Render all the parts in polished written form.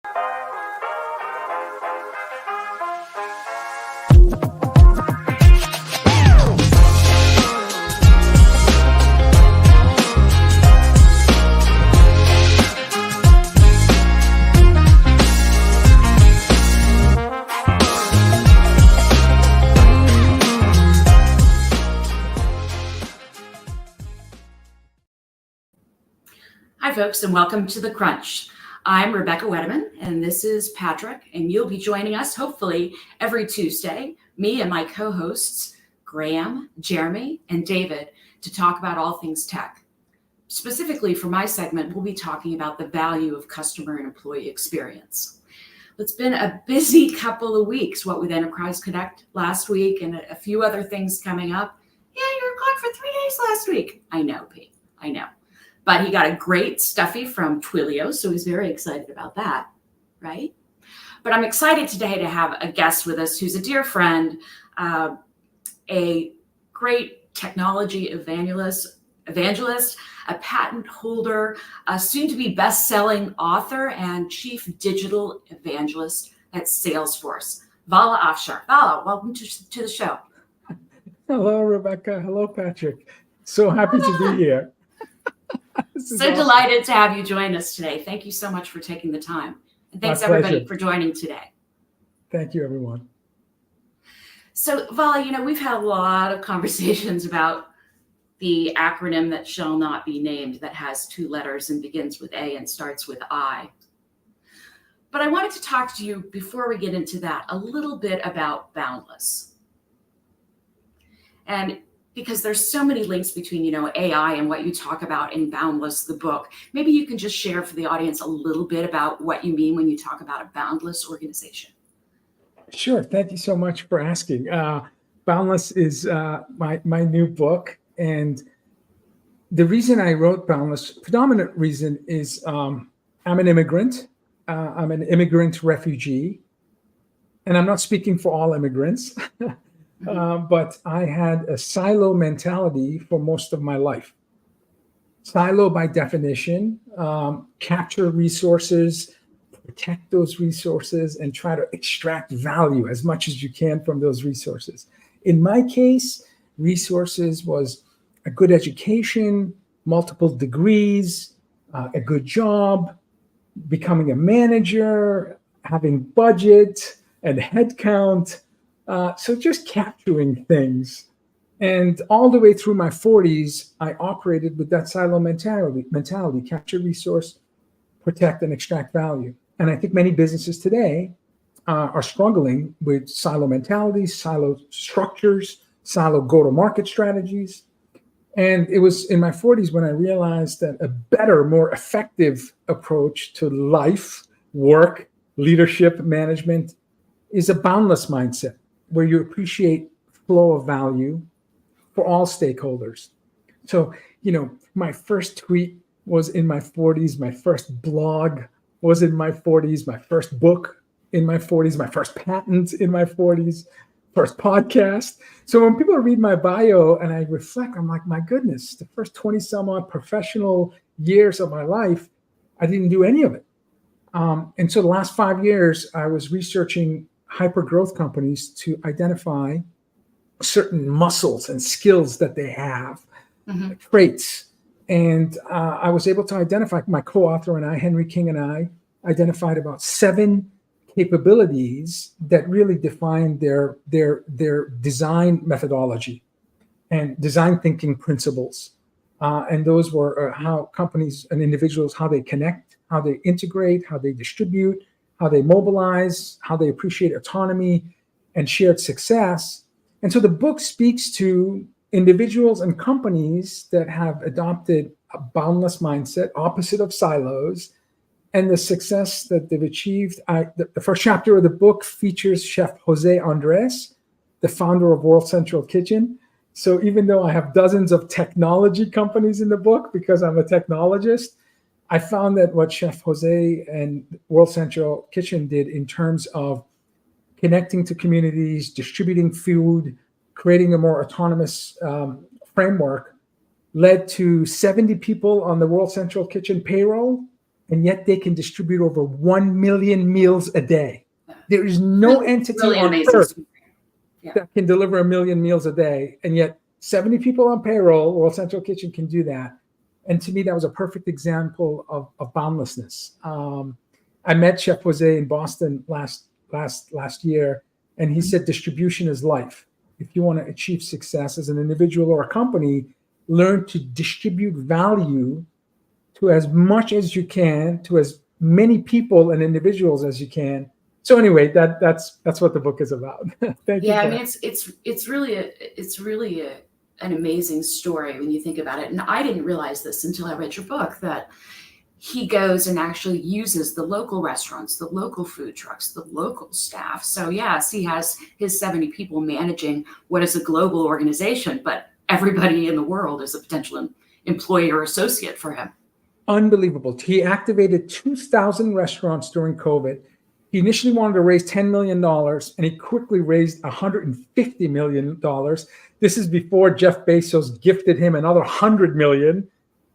Hi, folks, and welcome to The Crunch. I'm Rebecca Wettemann, and this is Patrick, and you'll be joining us, hopefully, every Tuesday, me and my co-hosts, Graham, Jeremy, and David, to talk about all things tech. Specifically for my segment, we'll be talking about the value of customer and employee experience. It's been a busy couple of weeks, what with Enterprise Connect last week and a few other things coming up. Yeah, you were gone for 3 days last week. I know, Pete, I know. But he got a great stuffy from Twilio, so he's very excited about that, right? But I'm excited today to have a guest with us who's a dear friend, a great technology evangelist, a patent holder, a soon-to-be best-selling author, and chief digital evangelist at Salesforce, Vala Afshar. Vala, welcome to the show. Hello, Rebecca. Hello, Patrick. So happy to be here. So awesome. Delighted to have you join us today. Thank you so much for taking the time. And thanks everybody for joining today. Thank you, everyone. So Vala, we've had a lot of conversations about the acronym that shall not be named that has 2 letters and begins with A and starts with I. But I wanted to talk to you before we get into that a little bit about Boundless. And because there's so many links between, AI and what you talk about in Boundless, the book. Maybe you can just share for the audience a little bit about what you mean when you talk about a boundless organization. Sure. Thank you so much for asking. Boundless is my new book. And the reason I wrote Boundless, predominant reason is I'm an immigrant. I'm an immigrant refugee. And I'm not speaking for all immigrants. But I had a silo mentality for most of my life. Silo by definition, capture resources, protect those resources, and try to extract value as much as you can from those resources. In my case, resources was a good education, multiple degrees, a good job, becoming a manager, having budget and headcount. So just capturing things. And all the way through my 40s, I operated with that silo mentality, capture resource, protect and extract value. And I think many businesses today are struggling with silo mentalities, silo structures, silo go-to-market strategies. And it was in my 40s when I realized that a better, more effective approach to life, work, leadership, management is a boundless mindset, where you appreciate flow of value for all stakeholders. So, my first tweet was in my 40s, my first blog was in my 40s, my first book in my 40s, my first patent in my 40s, first podcast. So when people read my bio and I reflect, I'm like, my goodness, the first 20 some odd professional years of my life, I didn't do any of it. And so the last 5 years, I was researching hyper growth companies to identify certain muscles and skills that they have, traits. And I was able to identify, my co-author and I, Henry King and I, identified about 7 capabilities that really define their design methodology and design thinking principles. And those were how companies and individuals, how they connect, how they integrate, how they distribute, how they mobilize, how they appreciate autonomy and shared success. And so the book speaks to individuals and companies that have adopted a boundless mindset, opposite of silos, and the success that they've achieved. The first chapter of the book features Chef Jose Andres, the founder of World Central Kitchen. So even though I have dozens of technology companies in the book, because I'm a technologist, I found that what Chef Jose and World Central Kitchen did in terms of connecting to communities, distributing food, creating a more autonomous framework led to 70 people on the World Central Kitchen payroll and yet they can distribute over 1 million meals a day. There is no entity really on amazing earth story. Yeah. that can deliver 1 million meals a day, and yet 70 people on payroll, World Central Kitchen can do that. And to me, that was a perfect example of boundlessness. I met Chef Jose in Boston last year, and he said distribution is life. If you want to achieve success as an individual or a company, learn to distribute value to as much as you can, to as many people and individuals as you can. So anyway, that's what the book is about. Thank you. Yeah, I mean, it's really an amazing story when you think about it. And I didn't realize this until I read your book, that he goes and actually uses the local restaurants, the local food trucks, the local staff. So yes, he has his 70 people managing what is a global organization, but everybody in the world is a potential employee or associate for him. Unbelievable. He activated 2,000 restaurants during COVID. He initially wanted to raise $10 million, and he quickly raised $150 million. This is before Jeff Bezos gifted him another $100 million.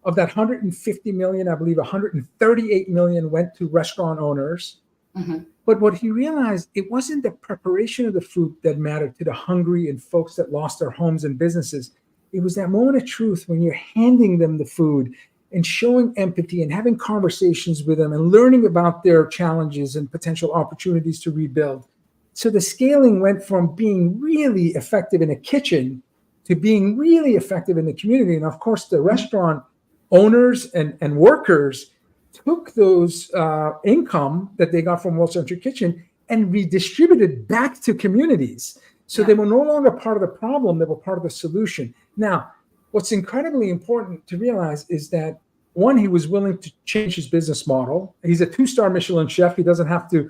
Of that $150 million, I believe $138 million went to restaurant owners. Mm-hmm. But what he realized, it wasn't the preparation of the food that mattered to the hungry and folks that lost their homes and businesses. It was that moment of truth when you're handing them the food and showing empathy and having conversations with them and learning about their challenges and potential opportunities to rebuild. So the scaling went from being really effective in a kitchen to being really effective in the community. And of course, the restaurant owners and workers took those income that they got from World Central Kitchen and redistributed back to communities. So they were no longer part of the problem, they were part of the solution. Now, what's incredibly important to realize is that, one, he was willing to change his business model. He's a 2-star Michelin chef. He doesn't have to,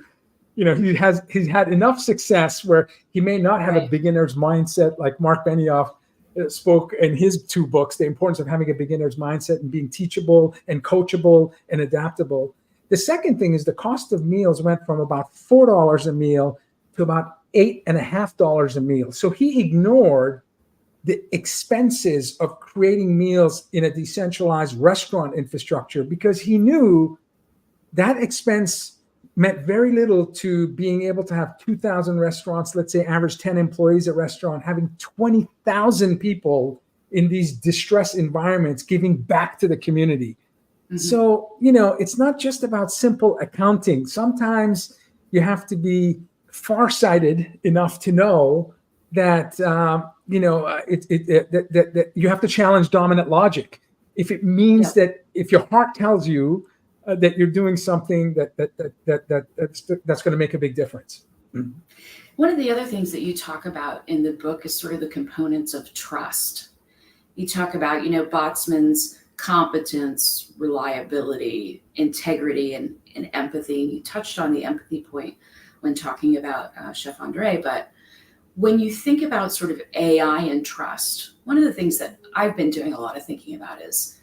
he's had enough success where he may not have a beginner's mindset like Mark Benioff spoke in his 2 books, the importance of having a beginner's mindset and being teachable and coachable and adaptable. The second thing is the cost of meals went from about $4 a meal to about $8.50 a meal. So he ignored the expenses of creating meals in a decentralized restaurant infrastructure because he knew that expense meant very little to being able to have 2,000 restaurants, let's say average 10 employees at restaurant, having 20,000 people in these distressed environments giving back to the community. Mm-hmm. So, it's not just about simple accounting. Sometimes you have to be farsighted enough to know that, that you have to challenge dominant logic. If it means that if your heart tells you that you're doing something that's going to make a big difference. Mm-hmm. One of the other things that you talk about in the book is sort of the components of trust. You talk about, Botsman's competence, reliability, integrity, and empathy. You touched on the empathy point when talking about Chef Andre, but when you think about sort of AI and trust, one of the things that I've been doing a lot of thinking about is,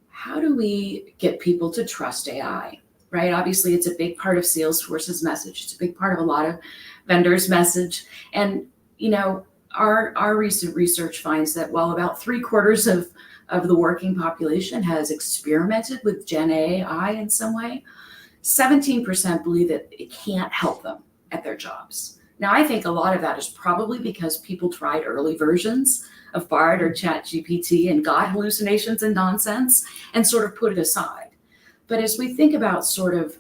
how do we get people to trust AI, right? Obviously, it's a big part of Salesforce's message. It's a big part of a lot of vendors' message. And, our recent research finds that while about 3/4 of the working population has experimented with Gen AI in some way, 17% believe that it can't help them at their jobs. Now, I think a lot of that is probably because people tried early versions of Bard or ChatGPT and got hallucinations and nonsense and sort of put it aside. But as we think about sort of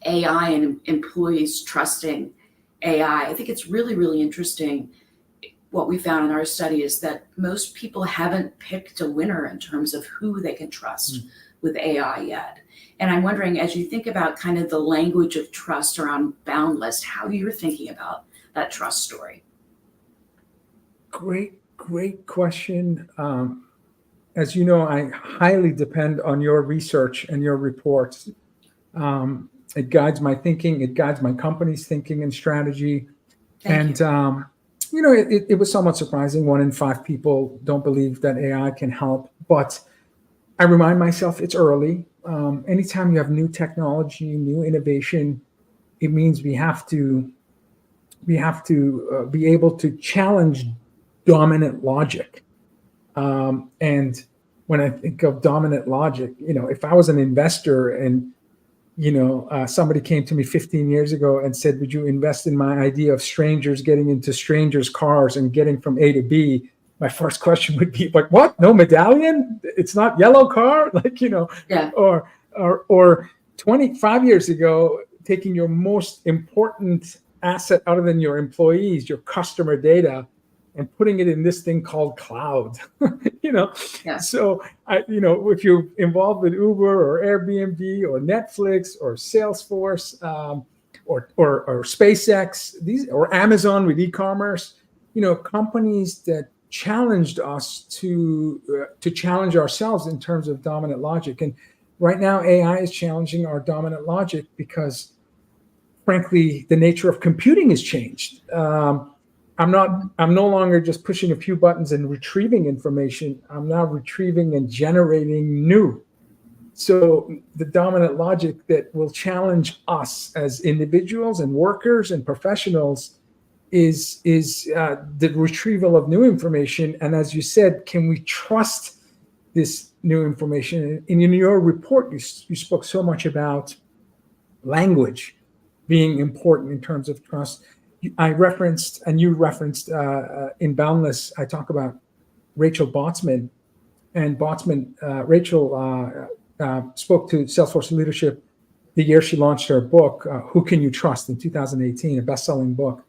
AI and employees trusting AI, I think it's really, really interesting. What we found in our study is that most people haven't picked a winner in terms of who they can trust with AI yet. And I'm wondering, as you think about kind of the language of trust around Boundless, how you're thinking about that trust story. Great question. As you know, I highly depend on your research and your reports. It guides my thinking. It guides my company's thinking and strategy. Thank you. It was somewhat surprising. 1 in 5 people don't believe that AI can help. But I remind myself it's early. Anytime you have new technology, new innovation, it means we have to be able to challenge dominant logic. And when I think of dominant logic. If I was an investor and somebody came to me 15 years ago and said, would you invest in my idea of strangers getting into strangers' cars and getting from A to B? My first question would be like, what? No medallion? It's not yellow car? Yeah. Or 25 years ago, taking your most important asset other than your employees, your customer data, and putting it in this thing called cloud. Yeah. So if you're involved with Uber or Airbnb or Netflix or Salesforce or SpaceX, or Amazon with e-commerce, companies that challenged us to challenge ourselves in terms of dominant logic. And right now, AI is challenging our dominant logic because, frankly, the nature of computing has changed. I'm no longer just pushing a few buttons and retrieving information. I'm now retrieving and generating new. So the dominant logic that will challenge us as individuals and workers and professionals is the retrieval of new information. And as you said, can we trust this new information? And in your report, you spoke so much about language being important in terms of trust. I referenced, and you referenced in Boundless, I talk about Rachel Botsman. And Rachel spoke to Salesforce leadership the year she launched her book, Who Can You Trust, in 2018, a best-selling book.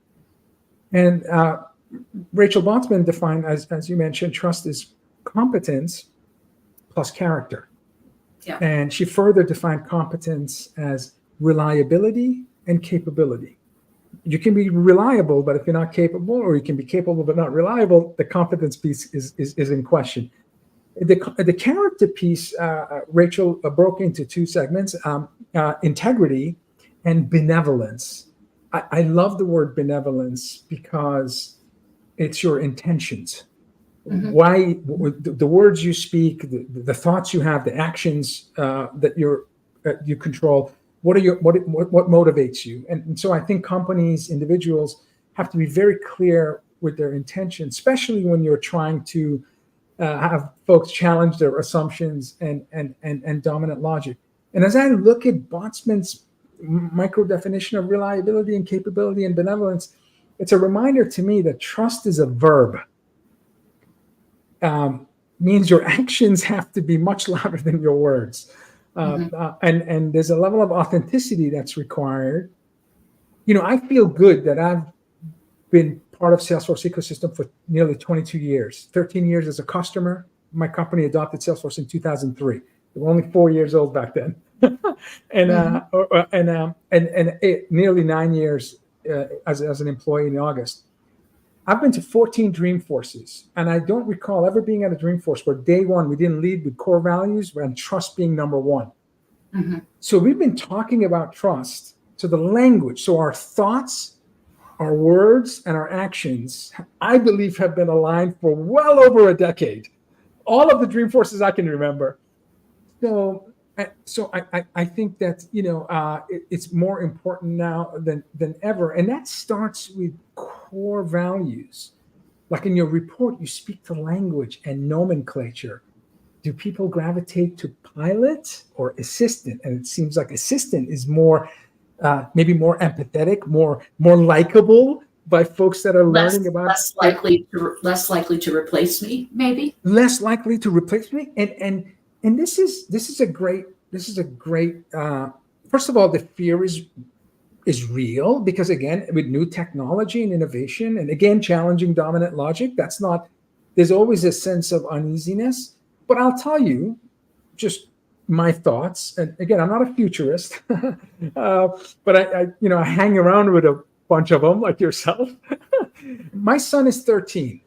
And Rachel Botsman defined, as you mentioned, trust is competence plus character. Yeah. And she further defined competence as reliability and capability. You can be reliable, but if you're not capable, or you can be capable but not reliable, the competence piece is in question. The character piece, Rachel broke into two segments, integrity and benevolence. I love the word benevolence because it's your intentions. Mm-hmm. Why the words you speak, the thoughts you have, the actions that you control. What motivates you? And so I think companies, individuals have to be very clear with their intention, especially when you're trying to have folks challenge their assumptions and dominant logic. And as I look at Botsman's micro definition of reliability and capability and benevolence, it's a reminder to me that trust is a verb. Means your actions have to be much louder than your words. And there's a level of authenticity that's required. I feel good that I've been part of Salesforce ecosystem for nearly 22 years, 13 years as a customer. My company adopted Salesforce in 2003. They were only 4 years old back then. And nearly 9 years as an employee in August. I've been to 14 Dreamforces, and I don't recall ever being at a Dreamforce where day one we didn't lead with core values and trust being number one. Mm-hmm. So we've been talking about trust. So the language, so our thoughts, our words, and our actions, I believe, have been aligned for well over a decade. All of the Dreamforces I can remember. So I think that it's more important now than ever, and that starts with core values. Like in your report, you speak to language and nomenclature. Do people gravitate to pilot or assistant? And it seems like assistant is more, maybe more empathetic, more likable by folks that are learning about less likely to replace me, maybe less likely to replace me, and this is a great. First of all, the fear is real because, again, with new technology and innovation, and again, challenging dominant logic, there's always a sense of uneasiness. But I'll tell you, just my thoughts. And again, I'm not a futurist, but I hang around with a bunch of them like yourself. My son is 13,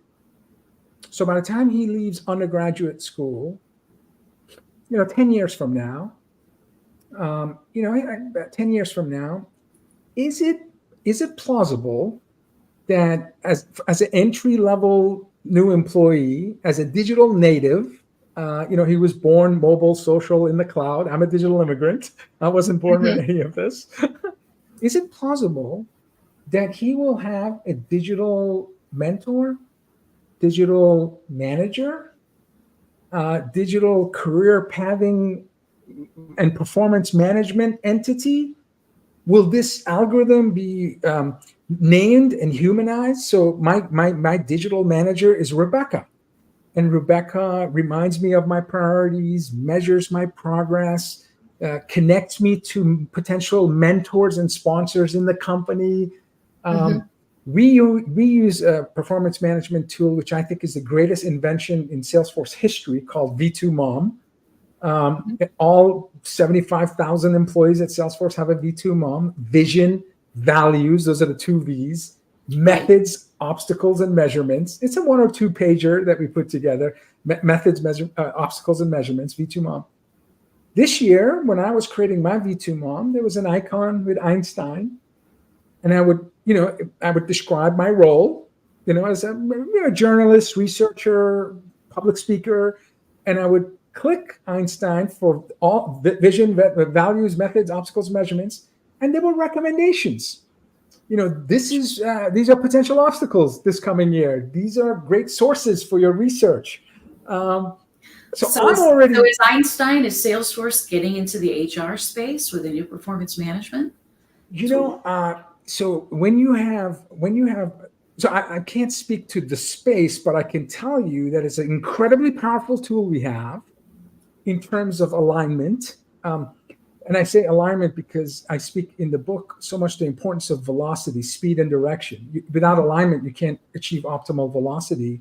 so by the time he leaves undergraduate school, 10 years from now, 10 years from now, is it plausible that as an entry-level new employee, as a digital native, he was born mobile, social, in the cloud. I'm a digital immigrant. I wasn't born with any of this. Is it plausible that he will have a digital mentor, digital manager, digital career pathing and performance management entity. Will this algorithm be named and humanized? So my digital manager is Rebecca. And Rebecca reminds me of my priorities, measures my progress, connects me to potential mentors and sponsors in the company. We use a performance management tool, which I think is the greatest invention in Salesforce history, called V2 Mom. All 75,000 employees at Salesforce have a V2 Mom. Vision, values, those are the two V's. Methods, obstacles, and measurements. It's a 1 or 2 pager that we put together. Methods, obstacles, and measurements, V2 Mom. This year, when I was creating my V2 Mom, there was an icon with Einstein, and I would describe my role, as a journalist, researcher, public speaker, and I would click Einstein for all vision, values, methods, obstacles, measurements, and there were recommendations. These are potential obstacles this coming year. These are great sources for your research. So is Einstein, is Salesforce getting into the HR space with the new performance management? So when you have, so I can't speak to the space, but I can tell you that it's an incredibly powerful tool we have in terms of alignment. And I say alignment because I speak in the book so much the importance of velocity, speed, and direction. Without alignment, you can't achieve optimal velocity.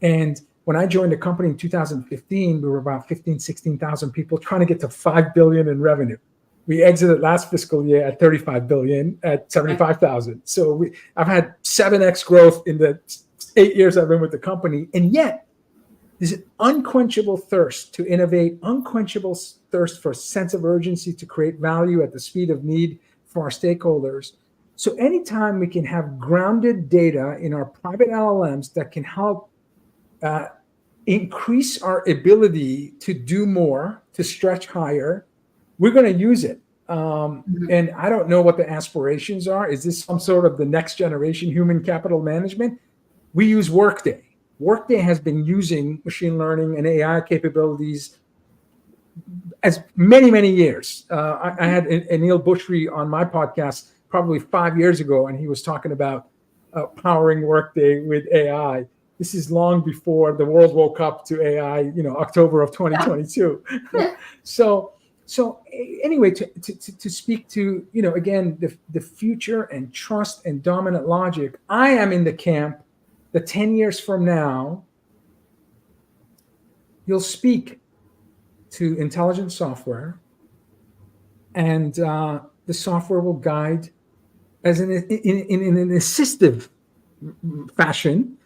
And when I joined the company in 2015, we were about 16,000 people trying to get to 5 billion in revenue. We exited last fiscal year at 35 billion at 75,000. So I've had 7x growth in the 8 years I've been with the company. And yet, there's an unquenchable thirst to innovate, unquenchable thirst for a sense of urgency to create value at the speed of need for our stakeholders. So anytime we can have grounded data in our private LLMs that can help increase our ability to do more, to stretch higher, we're going to use it. And I don't know what the aspirations are. Is this some sort of the next generation human capital management? We use Workday. Workday has been using machine learning and AI capabilities as many years. I had Anil Bushri on my podcast probably 5 years ago, and he was talking about powering Workday with AI. This is long before the world woke up to AI, October of 2022. Yeah. So anyway, to speak to, again, the future and trust and dominant logic, I am in the camp that 10 years from now, you'll speak to intelligent software, and the software will guide as in an assistive fashion.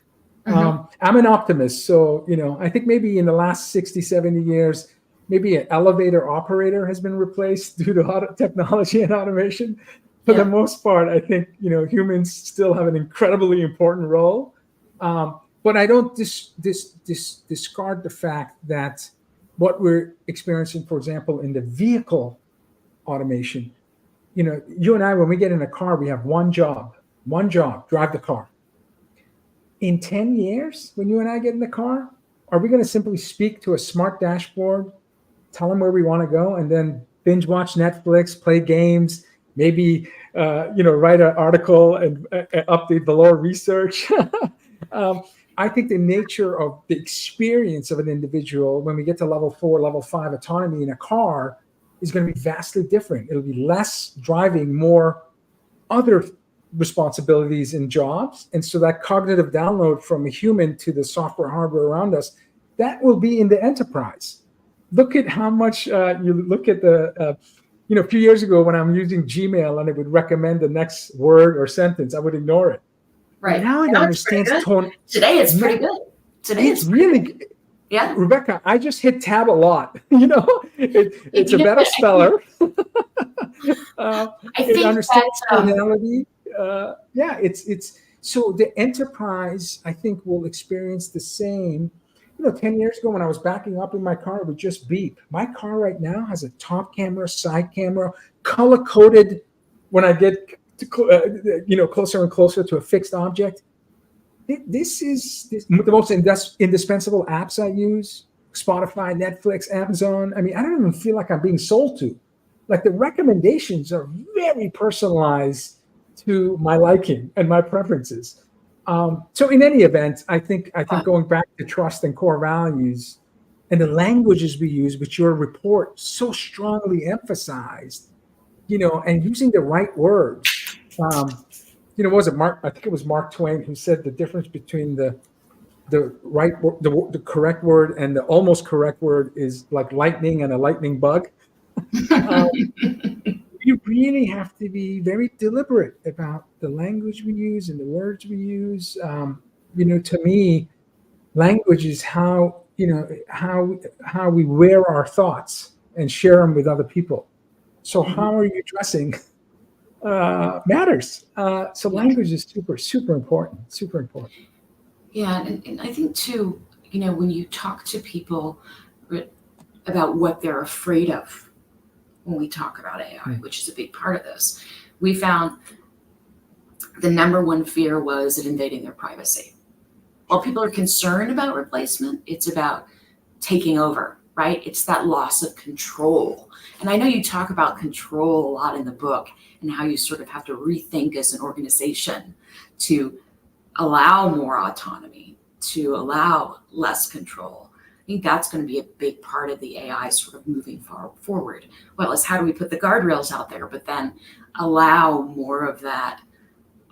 I'm an optimist. So, I think maybe in the last 60, 70 years, maybe an elevator operator has been replaced due to technology and automation. For the most part, I think, humans still have an incredibly important role. But I don't discard the fact that what we're experiencing, for example, in the vehicle automation, you and I, when we get in a car, we have one job, drive the car. In 10 years, when you and I get in the car, are we going to simply speak to a smart dashboard, tell them where we want to go, and then binge watch Netflix, play games, maybe write an article and update Valor research? I think the nature of the experience of an individual when we get to level 4, level 5 autonomy in a car is going to be vastly different. It'll be less driving, more other responsibilities and jobs. And so that cognitive download from a human to the software hardware around us, that will be in the enterprise. Look at how much you look at the, a few years ago when I'm using Gmail and it would recommend the next word or sentence, I would ignore it. Right. Now it understands tone. Today it's pretty good. It's really good. Yeah. Rebecca, I just hit tab a lot. It's a better speller. It understands tonality. It's so the enterprise, I think, will experience the same. 10 years ago when I was backing up in my car, it would just beep. My car right now has a top camera, side camera, color coded when I get to, closer and closer to a fixed object. This is the most indispensable apps I use. Spotify, Netflix, Amazon. I mean, I don't even feel like I'm being sold to. Like the recommendations are very personalized to my liking and my preferences. So in any event, I think going back to trust and core values and the languages we use, which your report so strongly emphasized, and using the right words. What was it, Mark? I think it was Mark Twain who said the difference between the right word, the correct word and the almost correct word is like lightning and a lightning bug. You really have to be very deliberate about the language we use and the words we use. To me, language is how we wear our thoughts and share them with other people. So how are you dressing matters. So language is super, super important. Super important. Yeah, and I think too, when you talk to people about what they're afraid of, when we talk about AI, which is a big part of this, we found the number one fear was it invading their privacy. While people are concerned about replacement, it's about taking over, right? It's that loss of control. And I know you talk about control a lot in the book and how you sort of have to rethink as an organization to allow more autonomy, to allow less control. I think that's going to be a big part of the AI sort of moving forward. Well, is how do we put the guardrails out there, but then allow more of that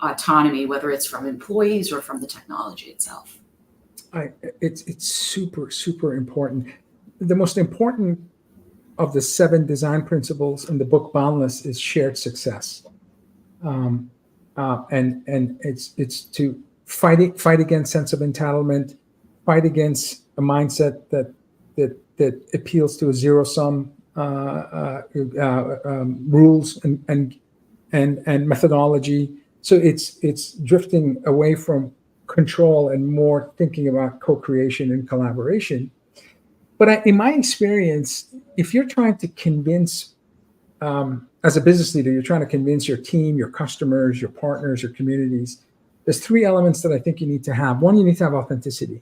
autonomy, whether it's from employees or from the technology itself. It's super, super important. The most important of the 7 design principles in the book Boundless is shared success. And it's to fight against sense of entitlement, fight against a mindset that appeals to a zero-sum rules and methodology. So it's drifting away from control and more thinking about co-creation and collaboration. But in my experience, if you're trying to convince, as a business leader, you're trying to convince your team, your customers, your partners, your communities, there's 3 elements that I think you need to have. One, you need to have authenticity.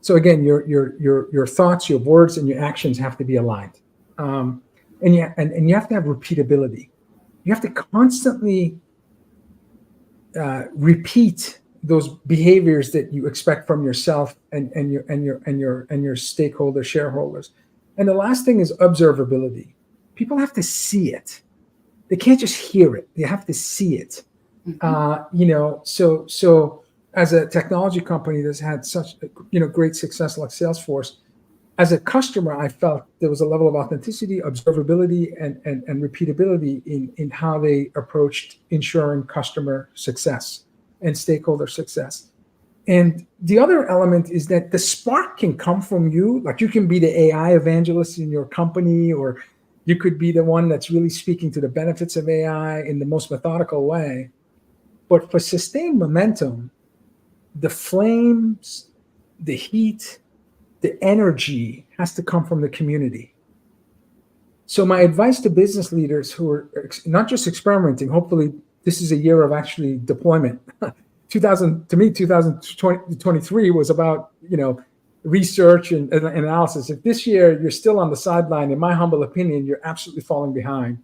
So again, your thoughts, your words, and your actions have to be aligned. And you have to have repeatability. You have to constantly repeat those behaviors that you expect from yourself and your stakeholder shareholders. And the last thing is observability. People have to see it. They can't just hear it. They have to see it. So as a technology company that's had such great success like Salesforce, as a customer, I felt there was a level of authenticity, observability, and repeatability in how they approached ensuring customer success and stakeholder success. And the other element is that the spark can come from you. Like you can be the AI evangelist in your company, or you could be the one that's really speaking to the benefits of AI in the most methodical way. But for sustained momentum, the flames, the heat, the energy has to come from the community. So my advice to business leaders who are not just experimenting, hopefully this is a year of actually deployment. 2023 was about, research and analysis. If this year you're still on the sideline, in my humble opinion, you're absolutely falling behind.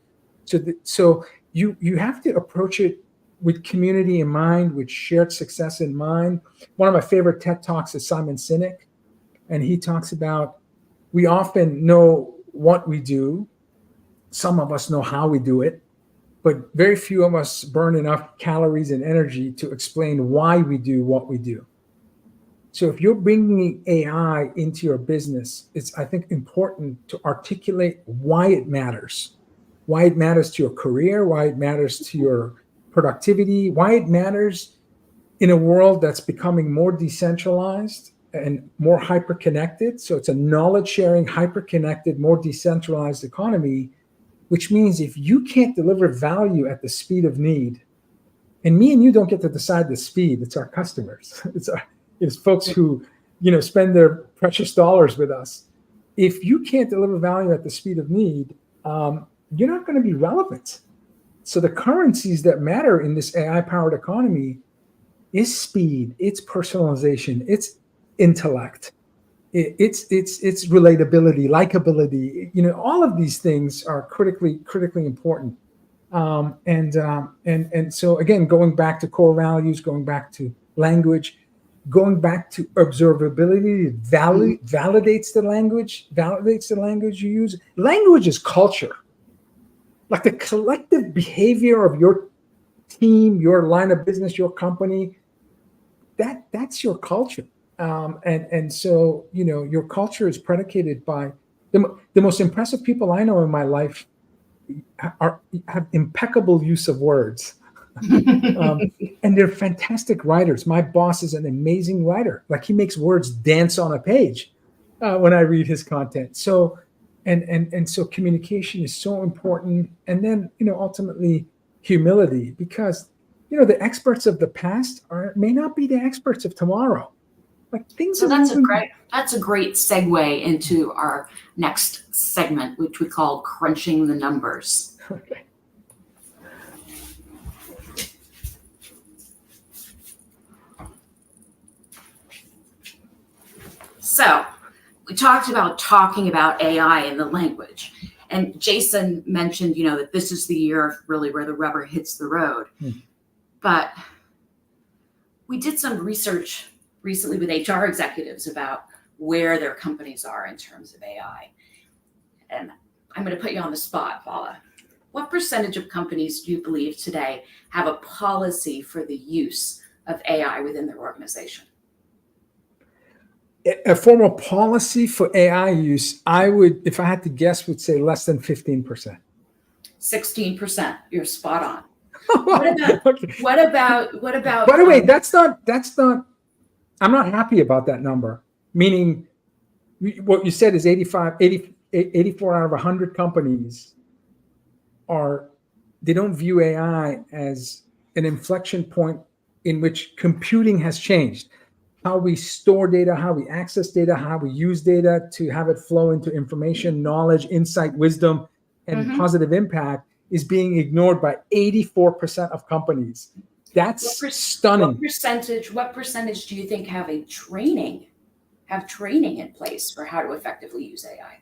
So you have to approach it with community in mind, with shared success in mind. One of my favorite TED Talks is Simon Sinek. And he talks about, we often know what we do. Some of us know how we do it, but very few of us burn enough calories and energy to explain why we do what we do. So if you're bringing AI into your business, it's, I think, important to articulate why it matters to your career, why it matters to your productivity, why it matters in a world that's becoming more decentralized and more hyper-connected. So it's a knowledge-sharing, hyper-connected, more decentralized economy, which means if you can't deliver value at the speed of need, and me and you don't get to decide the speed, it's our customers. It's folks who, spend their precious dollars with us. If you can't deliver value at the speed of need, you're not going to be relevant. So the currencies that matter in this AI-powered economy is speed, it's personalization, it's intellect, it's relatability, likability. All of these things are critically important. And so again, going back to core values, going back to language, going back to observability, it validates the language you use. Language is culture. Like the collective behavior of your team, your line of business, your company, that's your culture. And so, your culture is predicated by the most impressive people I know in my life have impeccable use of words. And they're fantastic writers. My boss is an amazing writer. Like, he makes words dance on a page when I read his content. So, and so communication is so important. And then, ultimately humility, because, the experts of the past may not be the experts of tomorrow. Like, things So are that's moving. that's a great segue into our next segment, which we call crunching the numbers. Okay. So we talked about talking about AI in the language. And Jason mentioned, that this is the year really where the rubber hits the road. But we did some research recently with HR executives about where their companies are in terms of AI. And I'm going to put you on the spot, Vala. What percentage of companies do you believe today have a policy for the use of AI within their organization? A formal policy for AI use, I would, if I had to guess, would say less than 15%. 16%. You're spot on. What about? By the way, that's not, I'm not happy about that number. Meaning, what you said is 84 out of 100 companies they don't view AI as an inflection point in which computing has changed. How we store data, how we access data, how we use data to have it flow into information, knowledge, insight, wisdom, and positive impact is being ignored by 84% of companies. That's stunning. What percentage do you think have training in place for how to effectively use AI?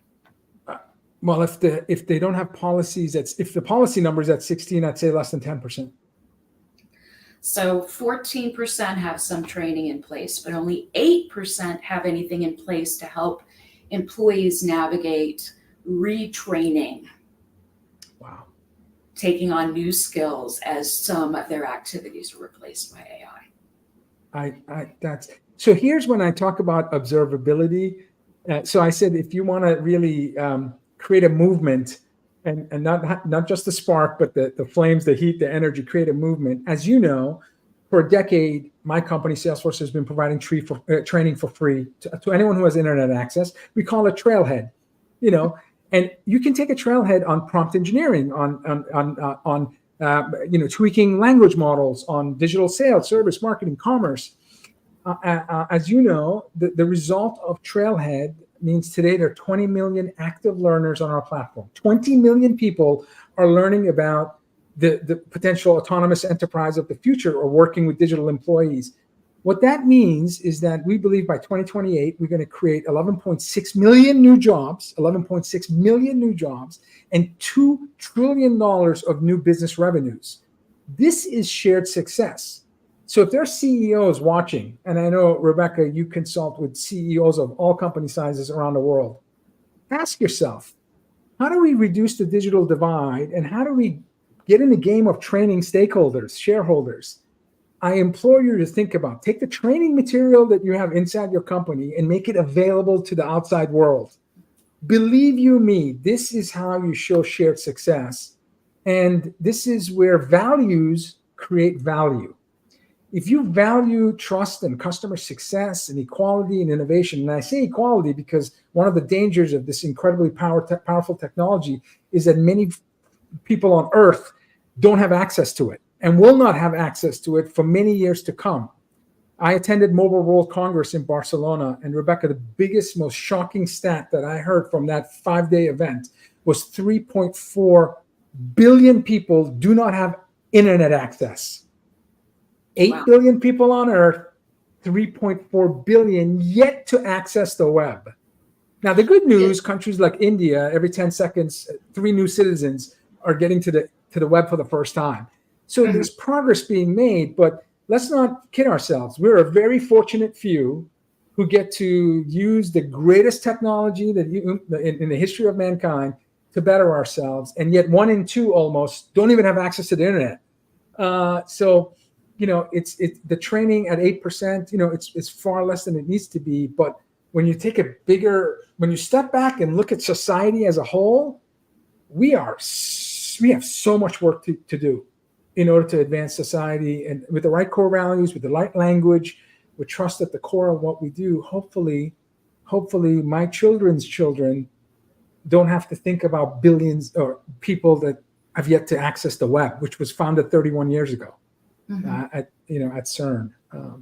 Well, if they don't have policies, if the policy number is at 16, I'd say less than 10%. So 14% have some training in place, but only 8% have anything in place to help employees navigate retraining. Wow. Taking on new skills as some of their activities are replaced by AI. So here's when I talk about observability. So I said, if you want to really create a movement, and not just the spark, but the flames, the heat, the energy, create a movement. As you know, for a decade, my company, Salesforce, has been providing training for free to anyone who has internet access. We call it Trailhead, and you can take a Trailhead on prompt engineering, on tweaking language models, on digital sales, service, marketing, commerce. As you know, the result of Trailhead means today there are 20 million active learners on our platform. 20 million people are learning about the potential autonomous enterprise of the future or working with digital employees. What that means is that we believe by 2028, we're going to create 11.6 million new jobs, and $2 trillion of new business revenues. This is shared success. So if there are CEOs watching, and I know, Rebecca, you consult with CEOs of all company sizes around the world, ask yourself, how do we reduce the digital divide, and how do we get in the game of training stakeholders, shareholders? I implore you to think about, take the training material that you have inside your company and make it available to the outside world. Believe you me, this is how you show shared success. And this is where values create value. If you value trust and customer success and equality and innovation, and I say equality because one of the dangers of this incredibly powerful technology is that many people on Earth don't have access to it and will not have access to it for many years to come. I attended Mobile World Congress in Barcelona, and Rebecca, the biggest, most shocking stat that I heard from that 5-day event was 3.4 billion people do not have internet access. 8 billion people on Earth, 3.4 billion yet to access the web. Now, the good news, countries like India, every 10 seconds, 3 new citizens are getting to the web for the first time. So there's progress being made, but let's not kid ourselves. We're a very fortunate few who get to use the greatest technology that in the history of mankind to better ourselves. And yet 1 in 2 almost don't even have access to the internet. So, it's the training at 8%, it's far less than it needs to be. But when you take when you step back and look at society as a whole, we have so much work to do in order to advance society, and with the right core values, with the right language, with trust at the core of what we do. Hopefully my children's children don't have to think about billions or people that have yet to access the web, which was founded 31 years ago at CERN.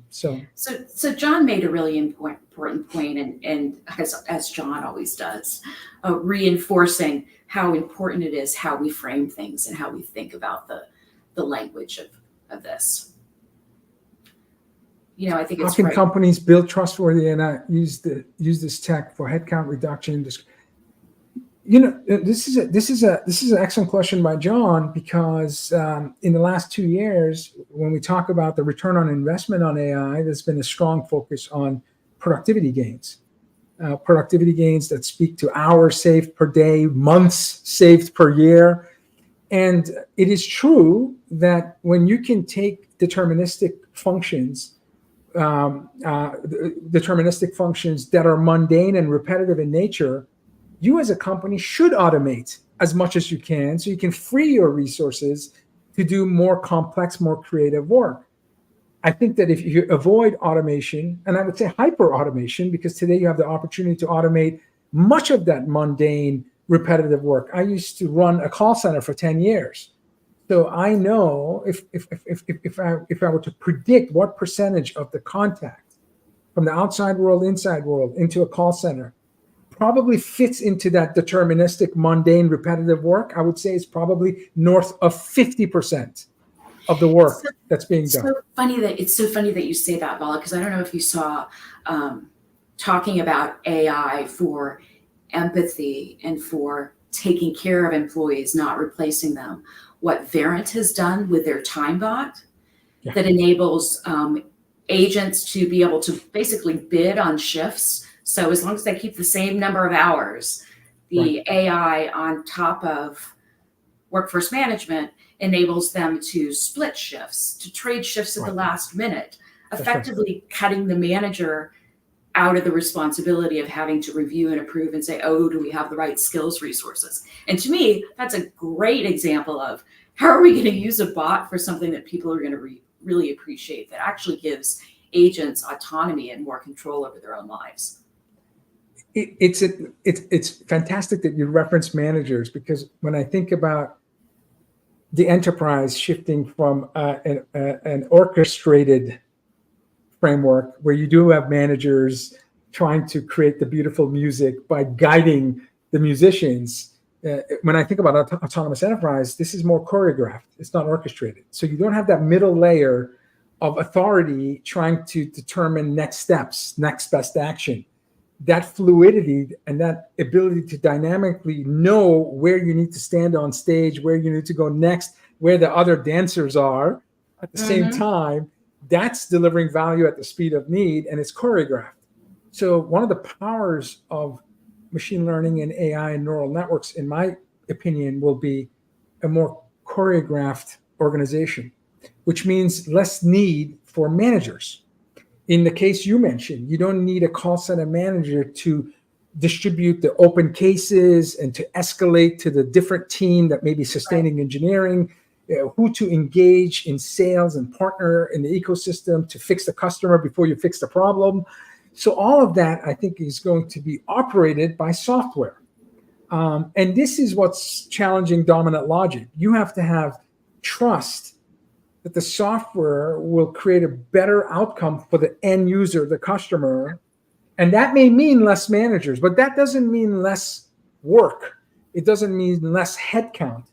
So John made a really important point, and as John always does, reinforcing how important it is how we frame things and how we think about the language of this. I think it's how can companies build trustworthy and use this tech for headcount reduction? This is an excellent question by John, because in the last 2 years, when we talk about the return on investment on AI, there's been a strong focus on productivity gains that speak to hours saved per day, months saved per year. And it is true that when you can take deterministic functions that are mundane and repetitive in nature, you as a company should automate as much as you can, so you can free your resources to do more complex, more creative work. I think that if you avoid automation, and I would say hyper automation, because today you have the opportunity to automate much of that mundane, repetitive work. I used to run a call center for 10 years. So I know if I were to predict what percentage of the contact from the outside world, inside world, into a call center probably fits into that deterministic, mundane, repetitive work, I would say it's probably north of 50% of the work that's being done. It's so funny that you say that, Vala, because I don't know if you saw talking about AI for empathy and for taking care of employees, not replacing them. What Verint has done with their time bot that enables agents to be able to basically bid on shifts. So as long as they keep the same number of hours, the AI on top of workforce management enables them to split shifts, to trade shifts at the last minute, effectively cutting the manager out of the responsibility of having to review and approve and say, oh, do we have the right skills resources? And to me, that's a great example of how are we going to use a bot for something that people are going to really appreciate, that actually gives agents autonomy and more control over their own lives. It's fantastic that you reference managers, because when I think about the enterprise shifting from an orchestrated framework where you do have managers trying to create the beautiful music by guiding the musicians, when I think about autonomous enterprise, this is more choreographed. It's not orchestrated. So you don't have that middle layer of authority trying to determine next steps, next best action. That fluidity and that ability to dynamically know where you need to stand on stage, where you need to go next, where the other dancers are at the same time, that's delivering value at the speed of need, and it's choreographed. So one of the powers of machine learning and AI and neural networks, in my opinion, will be a more choreographed organization, which means less need for managers. In the case you mentioned, you don't need a call center manager to distribute the open cases and to escalate to the different team that may be sustaining engineering, who to engage in sales and partner in the ecosystem to fix the customer before you fix the problem. So all of that, I think, is going to be operated by software. And this is what's challenging dominant logic. You have to have trust that the software will create a better outcome for the end user, the customer. And that may mean less managers, but that doesn't mean less work. It doesn't mean less headcount.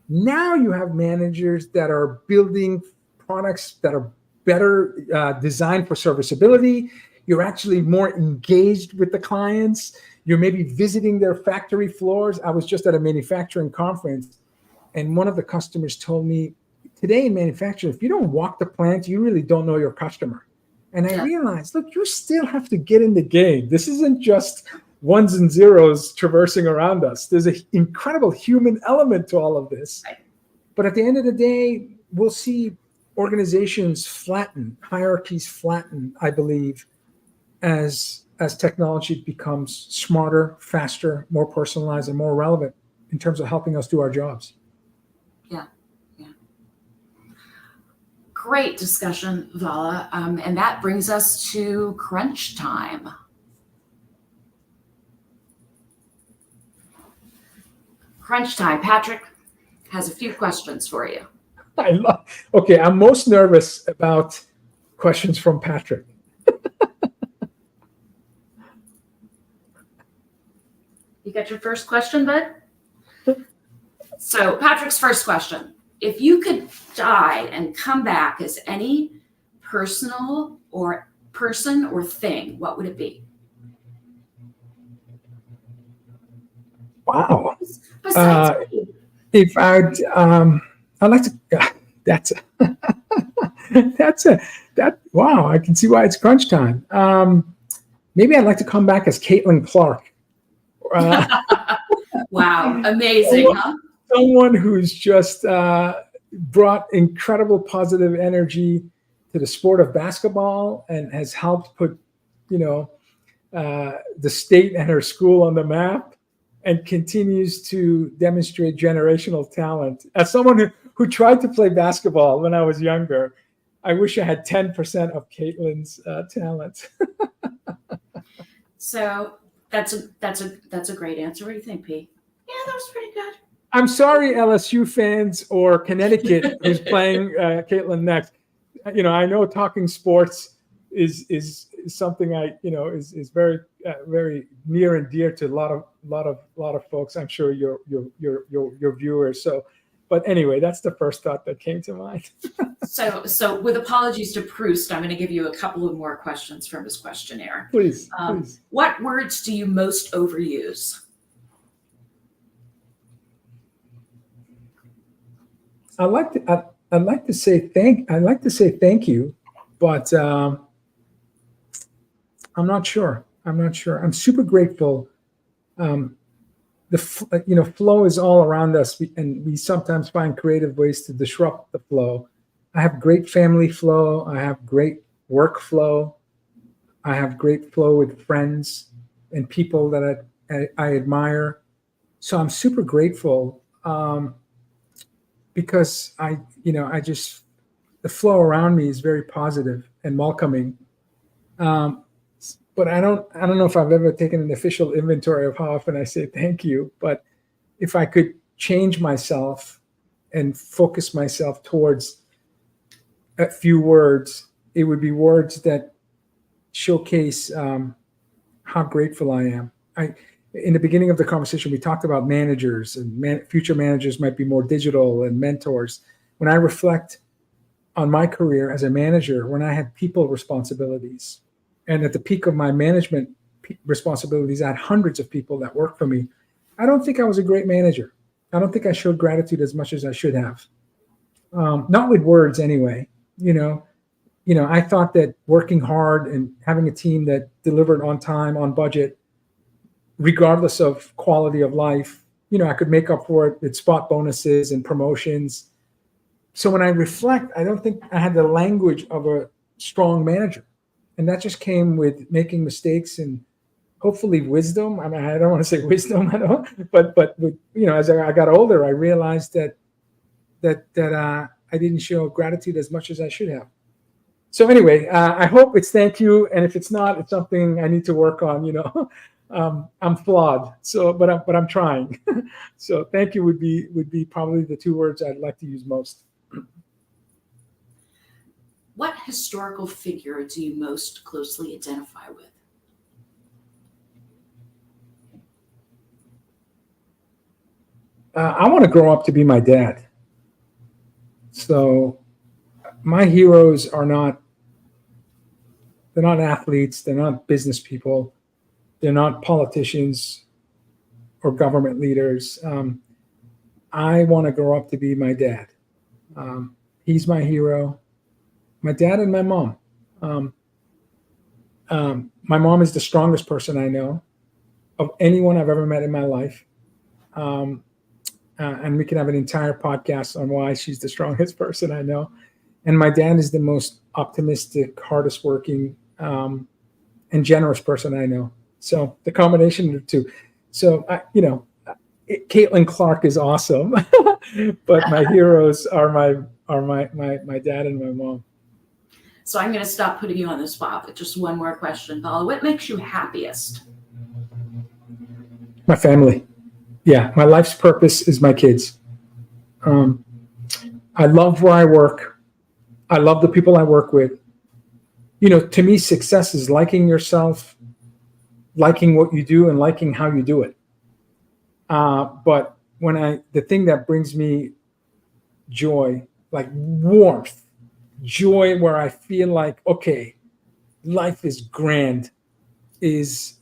Now you have managers that are building products that are better designed for serviceability. You're actually more engaged with the clients. You're maybe visiting their factory floors. I was just at a manufacturing conference, and one of the customers told me, today in manufacturing, if you don't walk the plant, you really don't know your customer. And I realized, look, you still have to get in the game. This isn't just ones and zeros traversing around us. There's an incredible human element to all of this. Right. But at the end of the day, we'll see organizations flatten, hierarchies flatten, I believe, as technology becomes smarter, faster, more personalized, and more relevant in terms of helping us do our jobs. Yeah. Great discussion, Vala. And that brings us to crunch time. Crunch time. Patrick has a few questions for you. Okay, I'm most nervous about questions from Patrick. You got your first question, bud? So Patrick's first question: if you could die and come back as any person or thing, what would it be? Wow. Besides If I'd like to, wow, I can see why it's crunch time. Maybe I'd like to come back as Caitlin Clark. wow, amazing, huh? Someone who's just brought incredible positive energy to the sport of basketball and has helped put, the state and her school on the map, and continues to demonstrate generational talent. As someone who tried to play basketball when I was younger, I wish I had 10% of Caitlin's talent. So that's a great answer. What do you think, P? Yeah, that was pretty good. I'm sorry, LSU fans or Connecticut who's playing Caitlin next. I know talking sports is something is very very near and dear to a lot of folks. I'm sure your viewers. So, but anyway, that's the first thought that came to mind. So with apologies to Proust, I'm going to give you a couple of more questions from his questionnaire. Please. What words do you most overuse? I'd like to say thank you, but I'm not sure. I'm super grateful. Flow is all around us, and we sometimes find creative ways to disrupt the flow. I have great family flow. I have great work flow. I have great flow with friends and people that I admire. So I'm super grateful because the flow around me is very positive and welcoming. But I don't know if I've ever taken an official inventory of how often I say thank you. But if I could change myself and focus myself towards a few words, it would be words that showcase how grateful I am. In the beginning of the conversation, we talked about managers, and future managers might be more digital, and mentors. When I reflect on my career as a manager, when I had people responsibilities, and at the peak of my management responsibilities, I had hundreds of people that worked for me. I don't think I was a great manager. I don't think I showed gratitude as much as I should have. Not with words anyway. I thought that working hard and having a team that delivered on time, on budget, regardless of quality of life, I could make up for it with spot bonuses and promotions. So when I reflect, I don't think I had the language of a strong manager. And that just came with making mistakes and hopefully wisdom. I mean, I don't want to say wisdom, but as I got older, I realized that I didn't show gratitude as much as I should have. So anyway, I hope it's thank you, and if it's not, it's something I need to work on. I'm flawed, but I'm trying. So thank you would be probably the two words I'd like to use most. What historical figure do you most closely identify with? I want to grow up to be my dad. So my heroes are not, they're not athletes, they're not business people, they're not politicians or government leaders. I want to grow up to be my dad. He's my hero. My dad and my mom. My mom is the strongest person I know of anyone I've ever met in my life. And we can have an entire podcast on why she's the strongest person I know. And my dad is the most optimistic, hardest working, and generous person I know. So the combination of the two. So, Caitlin Clark is awesome, but my heroes are my dad and my mom. So I'm going to stop putting you on the spot with just one more question, Vala. What makes you happiest? My family. Yeah, my life's purpose is my kids. I love where I work. I love the people I work with. To me, success is liking yourself, liking what you do, and liking how you do it. But the thing that brings me joy, like warmth, joy where I feel like, okay, life is grand, is,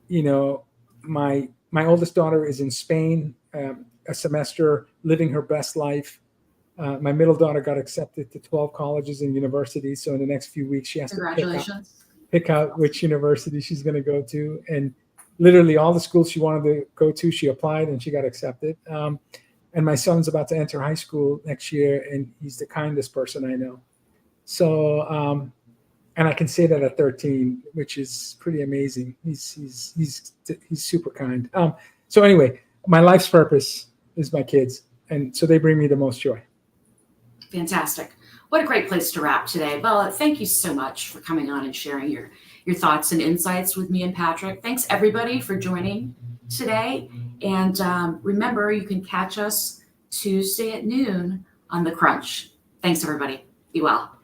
my oldest daughter is in Spain, a semester, living her best life. My middle daughter got accepted to 12 colleges and universities. So in the next few weeks, she has to pick out which university she's going to go to. And literally all the schools she wanted to go to, she applied and she got accepted. And my son's about to enter high school next year, and he's the kindest person I know. So, and I can say that at 13, which is pretty amazing. He's super kind. So anyway, my life's purpose is my kids, and so they bring me the most joy. Fantastic. What a great place to wrap today. Vala, thank you so much for coming on and sharing your thoughts and insights with me and Patrick. Thanks everybody for joining today. And remember, you can catch us Tuesday at noon on The Crunch. Thanks everybody. Be well.